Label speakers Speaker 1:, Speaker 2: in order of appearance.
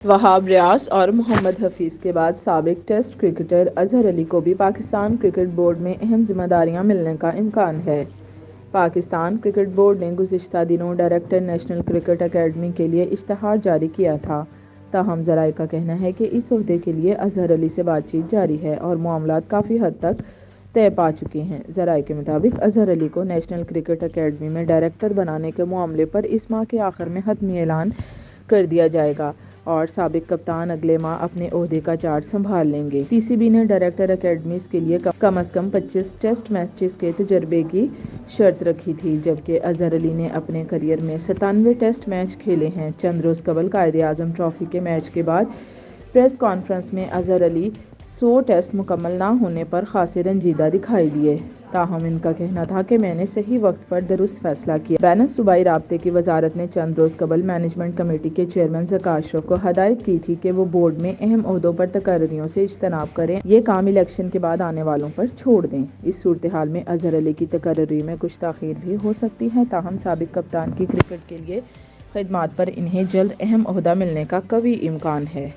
Speaker 1: وہاب ریاض اور محمد حفیظ کے بعد سابق ٹیسٹ کرکٹر اظہر علی کو بھی پاکستان کرکٹ بورڈ میں اہم ذمہ داریاں ملنے کا امکان ہے۔ پاکستان کرکٹ بورڈ نے گزشتہ دنوں ڈائریکٹر نیشنل کرکٹ اکیڈمی کے لیے اشتہار جاری کیا تھا، تاہم ذرائع کا کہنا ہے کہ اس عہدے کے لیے اظہر علی سے بات چیت جاری ہے اور معاملات کافی حد تک طے پا چکے ہیں۔ ذرائع کے مطابق اظہر علی کو نیشنل کرکٹ اکیڈمی میں ڈائریکٹر بنانے کے معاملے پر اس ماہ کے آخر میں حتمی اعلان کر دیا جائے گا اور سابق کپتان اگلے ماہ اپنے عہدے کا چارج سنبھال لیں گے۔ پی سی بی نے ڈائریکٹر اکیڈمیز کے لیے کم از کم 25 ٹیسٹ میچز کے تجربے کی شرط رکھی تھی، جبکہ اظہر علی نے اپنے کیریئر میں 97 ٹیسٹ میچ کھیلے ہیں۔ چند روز قبل قائد اعظم ٹرافی کے میچ کے بعد پریس کانفرنس میں اظہر علی 100 ٹیسٹ مکمل نہ ہونے پر خاصے رنجیدہ دکھائی دیے، تاہم ان کا کہنا تھا کہ میں نے صحیح وقت پر درست فیصلہ کیا۔ بین الصوبائی رابطے کی وزارت نے چند روز قبل مینجمنٹ کمیٹی کے چیئرمین ذکا اشرف کو ہدایت کی تھی کہ وہ بورڈ میں اہم عہدوں پر تقرریوں سے اجتناب کریں، یہ کام الیکشن کے بعد آنے والوں پر چھوڑ دیں۔ اس صورتحال میں اظہر علی کی تقرری میں کچھ تاخیر بھی ہو سکتی ہے، تاہم سابق کپتان کی کرکٹ کے لیے خدمات پر انہیں جلد اہم عہدہ ملنے کا قوی امکان ہے۔